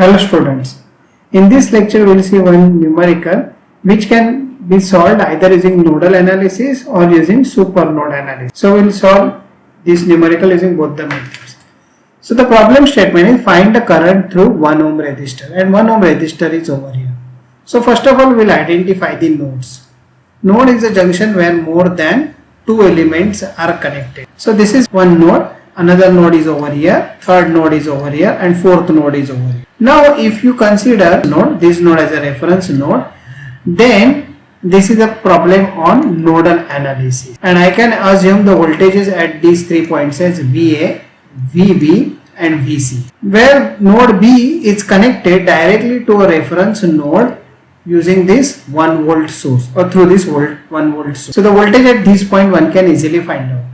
Hello students, in this lecture we will see one numerical which can be solved either using nodal analysis or using supernode analysis. So we will solve this numerical using both the methods. So the problem statement is find the current through 1 ohm resistor, and 1 ohm resistor is over here. So first of all we will identify the nodes. Node is a junction where more than two elements are connected. So this is one node, another node is over here, third node is over here, and fourth node is over here. Now if you consider this node as a reference node, then this is a problem on nodal analysis, and I can assume the voltages at these 3 points as VA, VB and VC, where node B is connected directly to a reference node using this 1 volt source or through this 1 volt source. So the voltage at this point one can easily find out.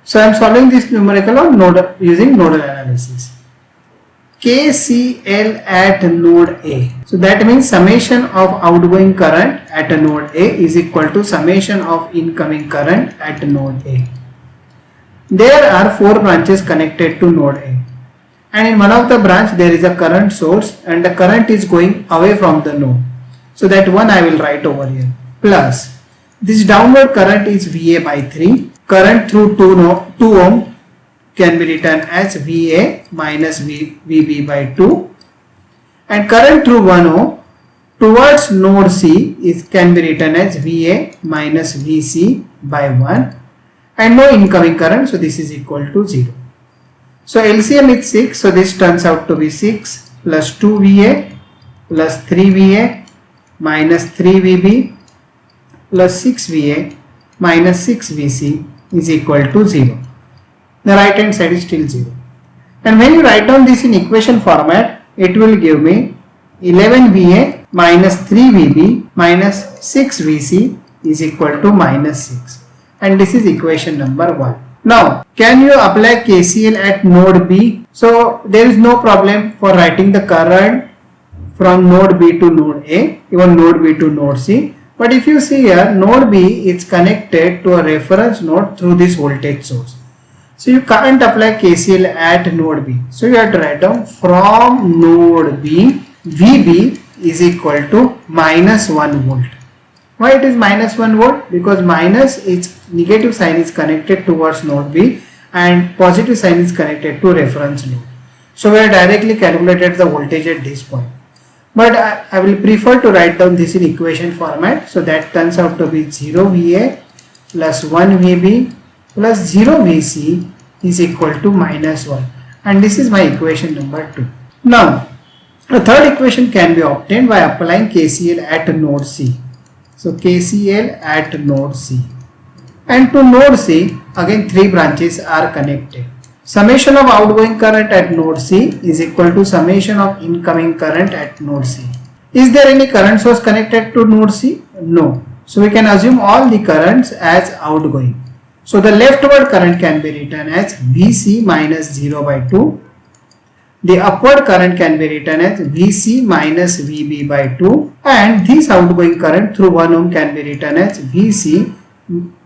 So I am solving this numerical on using nodal analysis. KCL at node A. So that means summation of outgoing current at a node A is equal to summation of incoming current at node A. There are 4 branches connected to node A, and in one of the branch there is a current source and the current is going away from the node. So that one I will write over here, plus this downward current is VA by 3. Current through 2 ohm can be written as VA minus VB by 2, and current through 1 ohm towards node C can be written as VA minus VC by 1, and no incoming current, so this is equal to 0. So LCM is 6, so this turns out to be 6 plus 2 VA plus 3 VA minus 3 VB plus 6 VA minus 6 VC is equal to 0. The right hand side is still 0. And when you write down this in equation format, it will give me 11 VA minus 3 VB minus 6 VC is equal to minus 6. And this is equation number 1. Now, can you apply KCL at node B? So, there is no problem for writing the current from node B to node A, even node B to node C. But if you see here, node B is connected to a reference node through this voltage source. So you can't apply KCL at node B. So you have to write down from node B, VB is equal to minus 1 volt. Why it is minus 1 volt? Because minus its negative sign is connected towards node B and positive sign is connected to reference node. So we have directly calculated the voltage at this point. But I will prefer to write down this in equation format. So that turns out to be 0 VA plus 1 VB plus 0 VC is equal to minus 1. And this is my equation number 2. Now, the third equation can be obtained by applying KCL at node C. So KCL at node C. And to node C, again 3 branches are connected. Summation of outgoing current at node C is equal to summation of incoming current at node C. Is there any current source connected to node C? No. So we can assume all the currents as outgoing. So the leftward current can be written as VC minus 0 by 2. The upward current can be written as VC minus VB by 2. And this outgoing current through 1 ohm can be written as VC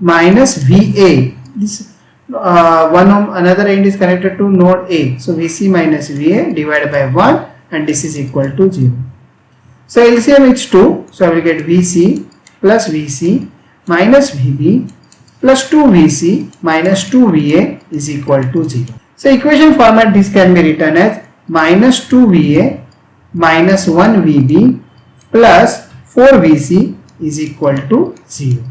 minus VA. This 1 ohm, another end is connected to node A. So VC minus VA divided by 1, and this is equal to 0. So LCM is 2. So I will get VC plus VC minus VB plus 2 VC minus 2 VA is equal to 0. So equation format this can be written as minus 2 VA minus 1 VB plus 4 VC is equal to 0.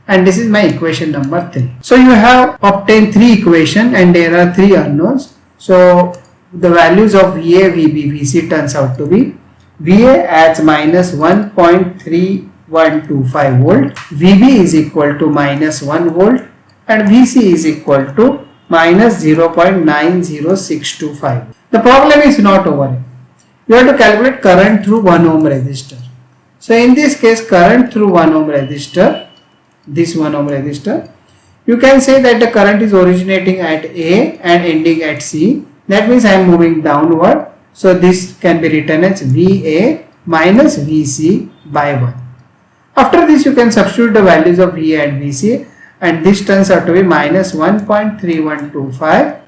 And this is my equation number 3. So you have obtained 3 equations and there are 3 unknowns. So the values of VA, VB, VC turns out to be VA as minus 1.3125 volt, VB is equal to minus 1 volt, and VC is equal to minus 0.90625. The problem is not over here. You have to calculate current through 1 ohm resistor. So in this case, current through 1 ohm resistor, this 1 ohm resistor, you can say that the current is originating at A and ending at C. That means I am moving downward. So this can be written as VA minus VC by 1. After this you can substitute the values of VA and VC, and this turns out to be minus 1.3125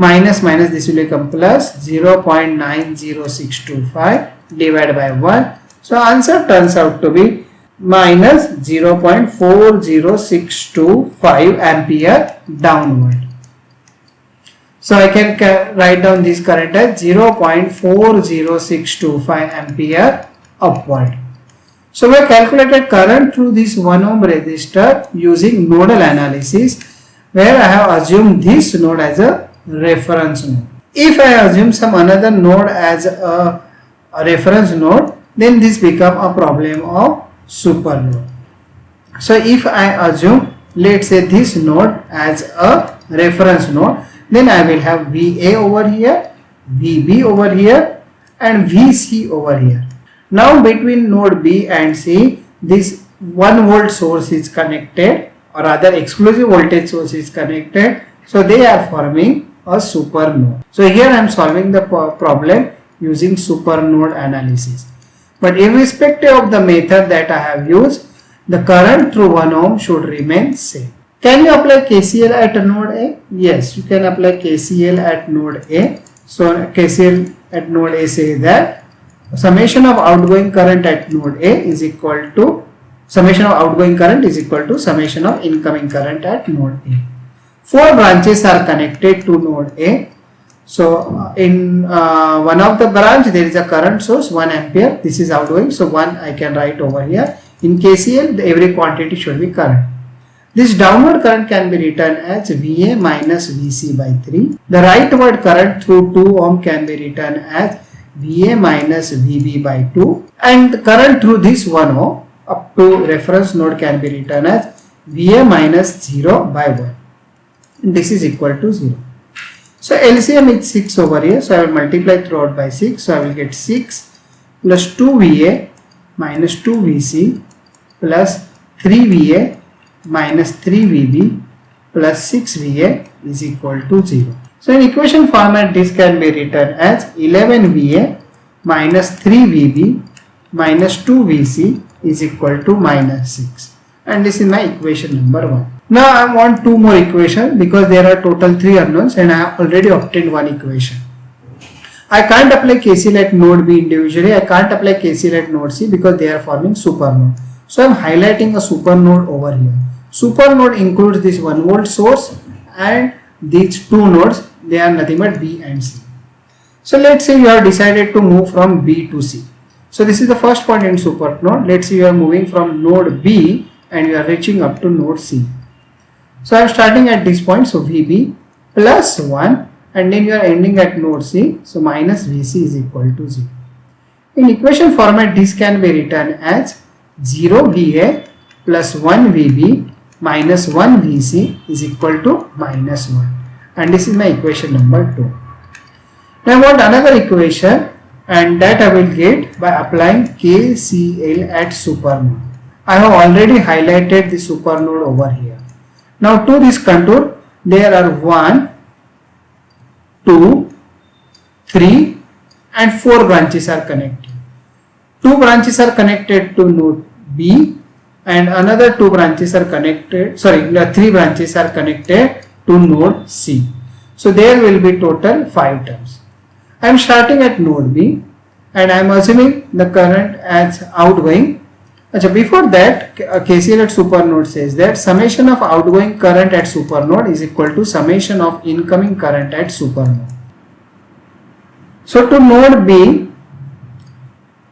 minus minus this will become plus 0.90625 divided by 1. So answer turns out to be minus 0.40625 ampere downward. So I can write down this current as 0.40625 ampere upward. So we have calculated current through this 1 ohm resistor using nodal analysis, where I have assumed this node as a reference node. If I assume some another node as a reference node, then this become a problem of supernode. So if I assume, let's say, this node as a reference node, then I will have VA over here, VB over here, and VC over here. Now between node B and C, this 1 volt source is connected, or rather exclusive voltage source is connected. So they are forming a supernode. So here I am solving the problem using supernode analysis. But irrespective of the method that I have used, the current through 1 ohm should remain same. Can you apply KCL at node A? Yes, you can apply KCL at node A. So KCL at node A says that summation of outgoing current at node A is equal to summation of outgoing current is equal to summation of incoming current at node A. 4 branches are connected to node A. So in one of the branch there is a current source 1 ampere. This is outgoing. So 1 I can write over here. In KCL every quantity should be current. This downward current can be written as VA minus VC by 3. The rightward current through 2 ohm can be written as VA minus VB by 2. And the current through this 1 ohm up to reference node can be written as VA minus 0 by 1. And this is equal to 0. So LCM is 6 over here. So I will multiply throughout by 6. So I will get 6 plus 2 VA minus 2 VC plus 3 VA minus 3 VB plus 6 VA is equal to 0. So in equation format this can be written as 11 VA minus 3 VB minus 2 VC is equal to minus 6. And this is my equation number 1. Now I want 2 more equations because there are total 3 unknowns and I have already obtained 1 equation. I can't apply KCL at node B individually. I can't apply KCL at node C because they are forming supernode. So I am highlighting a supernode over here. Supernode includes this 1 volt source and these 2 nodes. They are nothing but B and C. So let's say you have decided to move from B to C. So this is the first point in supernode. Let's say you are moving from node B and you are reaching up to node C. So I am starting at this point. So VB plus 1 and then you are ending at node C. So minus VC is equal to 0. In equation format this can be written as 0 VA plus 1 VB minus 1 VC is equal to minus 1. And this is my equation number 2. Now I want another equation and that I will get by applying KCL at supernode. I have already highlighted the supernode over here. Now to this contour there are 1, 2, 3 and 4 branches are connected. 2 branches are connected to node B and another 2 branches are connected, 3 branches are connected to node C. So there will be total 5 terms. I am starting at node B and I am assuming the current as outgoing. Before that, KCL at supernode says that summation of outgoing current at supernode is equal to summation of incoming current at supernode. So to node B,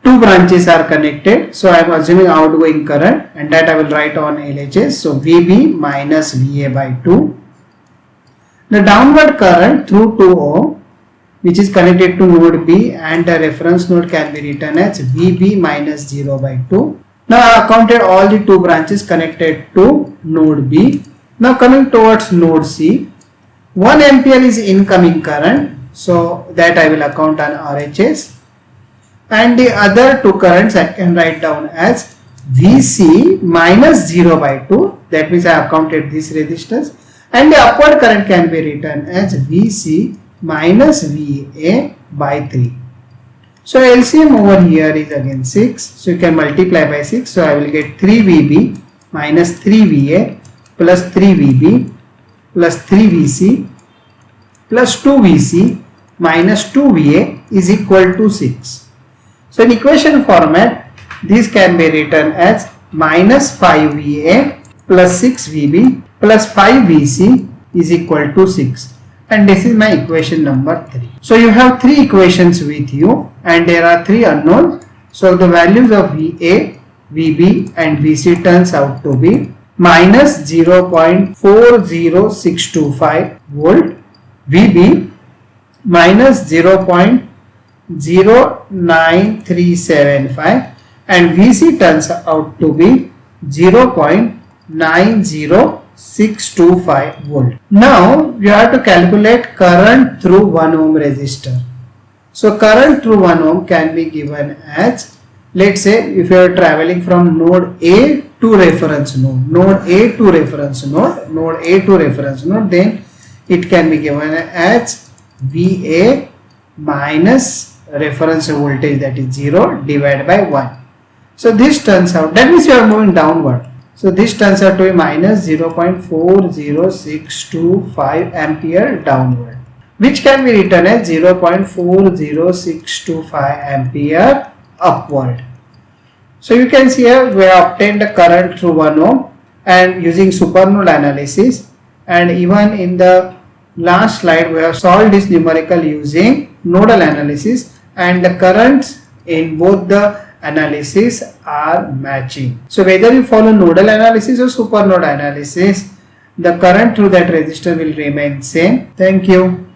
2 branches are connected. So I am assuming outgoing current and that I will write on LHS. So VB minus VA by 2. The downward current through 2 ohm which is connected to node B and the reference node can be written as VB minus 0 by 2. Now I have counted all the 2 branches connected to node B. Now coming towards node C, 1 ampere is incoming current. So that I will account on RHS. And the other 2 currents I can write down as VC minus 0 by 2. That means I have counted this resistance. And the upward current can be written as VC minus VA by 3. So LCM over here is again 6. So you can multiply by 6. So I will get 3 VB minus 3 VA plus 3 VB plus 3 VC plus 2VC minus 2VA is equal to 6. So in equation format, this can be written as minus 5VA plus 6VB plus 5VC is equal to 6. And this is my equation number 3. So you have 3 equations with you and there are 3 unknowns. So the values of VA, VB and VC turns out to be minus 0.40625 volt, VB minus 0.09375 and VC turns out to be 0.90625 volt. Now you have to calculate current through 1 ohm resistor. So current through 1 ohm can be given as, let's say if you are traveling from node A to reference node, node A to reference node, node A to reference node, then it can be given as VA minus reference voltage, that is 0, divided by 1. So this turns out, that means you are moving downward. So this turns out to be minus 0.40625 ampere downward, which can be written as 0.40625 ampere upward. So you can see here we have obtained the current through 1 ohm and using supernode analysis, and even in the last slide we have solved this numerical using nodal analysis, and the currents in both the analysis are matching. So whether you follow nodal analysis or supernode analysis, the current through that resistor will remain same. Thank you.